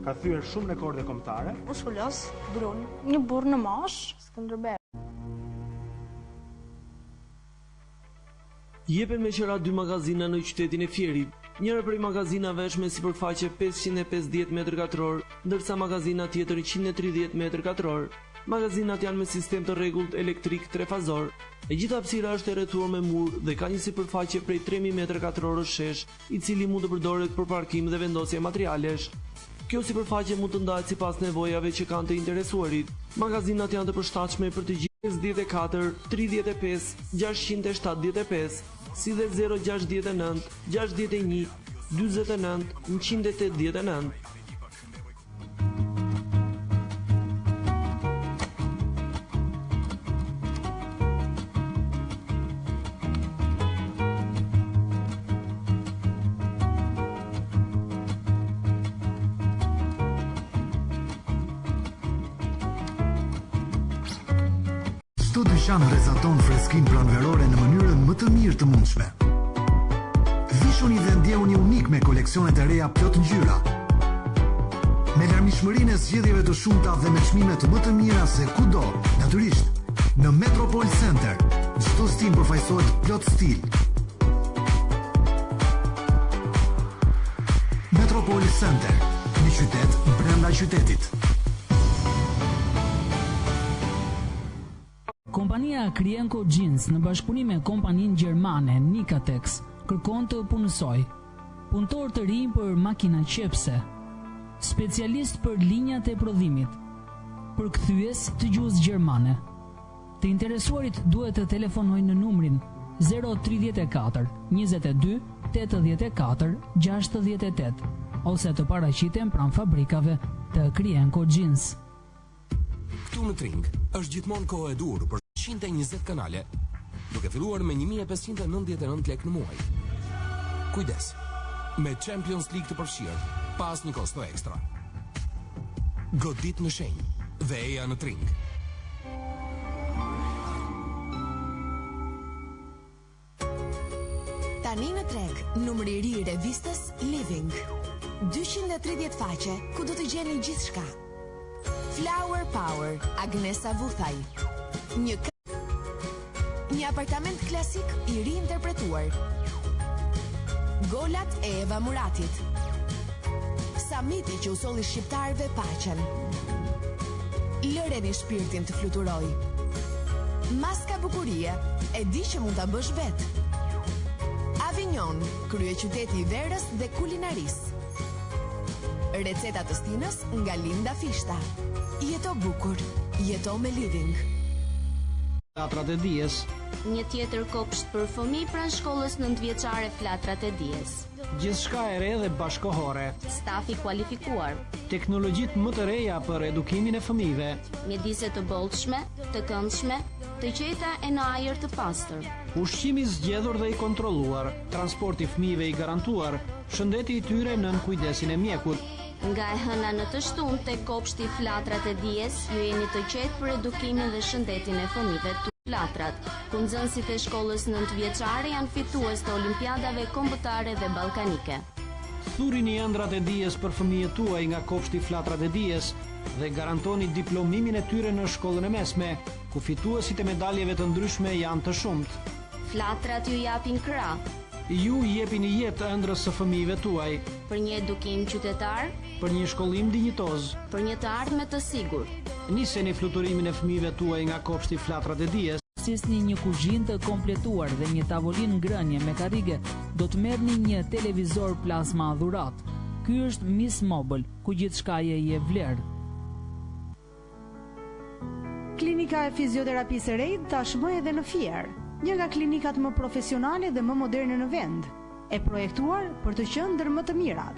Ka thyer shumë rekorde kombëtare. Muskulos, brun, një burr në mosh, Skënderbeu. Jepen me qëra 2 magazina në qytetin e Fierit. Njëra prej magazinave është me sipërfaqe 550 m2, ndërsa magazina tjetër 130 m2. Magazinat janë me sistem të rregullt elektrik 3-fazor. E gjitha hapësira është e rrethuar me mur dhe ka një sipërfaqe prej 3000 m2 shesh, i cili mund të përdoret për parkim dhe vendosje materialesh. Kjo sipërfaqe mund të ndahet sipas nevojave që kanë të interesuarit. Magazinat janë të përshtatshme për të gjithë 54, 35, 675, si dhe 069, 61, 49, 189. Çdo dyqan rrezaton freskinë pranverore në mënyrën më të mirë të mundshme. Vishuni dhe ndjehuni unik me koleksionet e reja plot ngjyra. Me larmishmërinë e zgjedhjeve të shumta dhe me çmimet më të mira se kudo, natyrisht, në Metropol Center, çdo stil përfaqësohet plot stil. Metropol Center, një qytet brenda qytetit. Kompania Krienko Jeans në bashkëpunim me kompaninë gjermane Nikatex kërkon të punësoj punëtor të rinj për makina qepse, specialist për linjat e prodhimit, përkthyes të gjuhës gjermane. Të interesuarit duhet të telefonojnë në numrin 034 22 84 68 ose të paraqiten pranë fabrikave të Krienko Jeans. Këtu në Tring është gjithmonë kohë e dur për 120 kanale, duke filluar me 1599 lekë në muaj. Kujdes, me Champions League të përfshirë, pas një kosto ekstra. Godit në shenjë dhe eja në Tring. Tani në treg, numri i ri i revistës Living. 230 faqe ku do të gjeni gjithçka. Flower Power, Agnesa Vuthaj. Një apartament klasik i riinterpretuar. Golat e Eva Muratit. Samiti që u solli shqiptarëve paqen. Lëreni shpirtin të fluturoj. Maska bukurie, e di që mund ta bësh vet. Avignon, kryeqyteti i verës dhe kulinarisë. Receta të stinës nga Linda Fishta. Jeto bukur, jeto me Living. Flatrat e dijes. Një tjetër kopsht për fëmijë pranë shkollës 9-vjeçare Flatrat e dijes. Gjithçka e re dhe bashkohore. Stafi kualifikuar. Teknologjitë më të reja për edukimin e fëmijëve. Mjedise të bollshme, të këndshme, të qeta e në ajër të pastër. Ushqimi i zgjedhur dhe i kontrolluar, transporti i fëmijëve i garantuar, shëndeti i tyre nën kujdesin e mjekut. Nga e hëna në të shtunë te kopshti Flatrat e dijes, ju jeni të qetë për edukimin dhe shëndetin e fëmijëve të Flatrat, ku nxënësit e shkollës 9-vjeçare janë fitues të olimpiadave kombëtare dhe ballkanike. Thurini ëndrat e dijes për fëmijët tuaj nga kopshti Flatrat e dijes dhe garantoni diplomimin e tyre në shkollën e mesme, ku fituesit e medaljeve të ndryshme janë të shumt. Flatrat ju japin krah. Ju jepini jetë ëndrës së fëmijëve tuaj. Për një edukim qytetar, për një shkollim dinjitoz, për një të ardhme të sigurt. Niseni fluturimin e fëmijëve tuaj nga kopshti Flatrat e dijes. Sisni një kuzhinë të kompletuar dhe një tavolinë ngrënie me karrige, do të merrni një televizor plasma dhurat. Ky është Miss Mobile, ku gjithçka je vlerë. Klinika e fizioterapisë Reid tashmë edhe në Fier, një nga klinikat më profesionale dhe më moderne në vend, e projektuar për të qenë ndër më të mirat.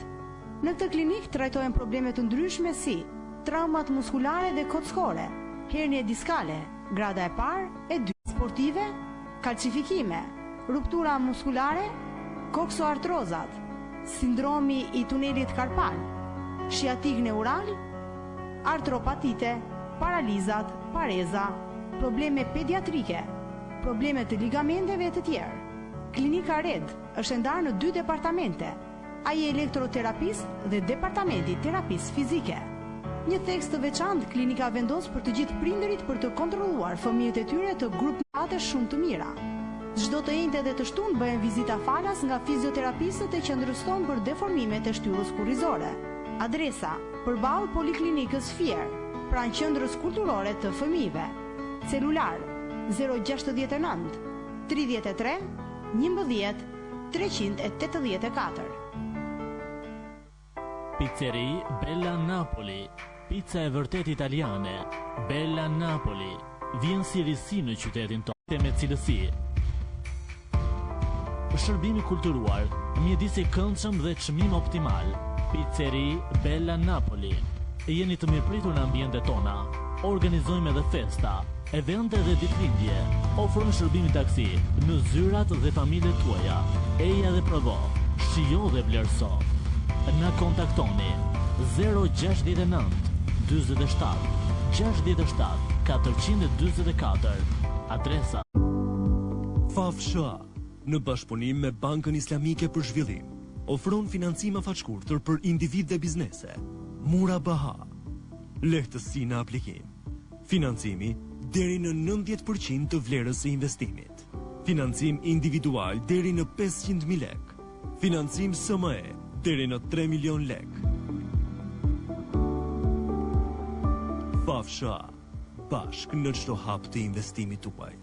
Në këtë klinik trajtohen probleme të ndryshme si traumat muskulare dhe kockore, hernie diskale, grada e parë, e dytë, sportive, kalcifikime, ruptura muskulare, koksoartrozat, sindromi i tunelit karpal, shiatik neural, artropatite, paralizat, pareza, probleme pediatrike, probleme të ligamenteve e të tjerë. Klinika Red është ndarë në 2 departamente, ai elektroterapist dhe departamenti terapisë fizike. Një theks të veçantë klinika vendos për të gjithë prindërit për të kontrolluar fëmijët e tyre të grupate shumë të mira. Çdo të njëjtë dhe të shtunë bëhen vizita falas nga fizioterapistët e qendrës tonë për deformimet e shtyllës kurrizore. Adresa: përballë Poliklinikës Fier, pranë qendrës kulturore të fëmijëve. Celular: 069 33 11 384. Pizzeri Bella Napoli. Pizza e vërtet italiane. Bella Napoli. Vjen si risi në qytetin tonë me cilësi. Shërbimi kulturuar, mjedis i këndshëm dhe çmim optimal. Pizzeri Bella Napoli. Jeni të mirëpritur në ambientet tona. Organizojmë edhe festa, evente dhe ditëlindje. Ofrojmë shërbim taksi në zyrat dhe familjet tuaja. Eja dhe provo, shijo dhe vlerëso. Na kontaktoni 069 47 67 424. Adresa: Fafsha, në bashkëpunim me Bankën Islamike për Zhvillim, ofron financim afatshkurtër për individ dhe biznese. Murabaha, lehtësi në aplikim, financimi deri në 90% të vlerës së investimit, financim individual deri në 500.000 lek, financim SME deri në 3 milion lek. Fafsha, bashk në çdo hap të investimit tuaj.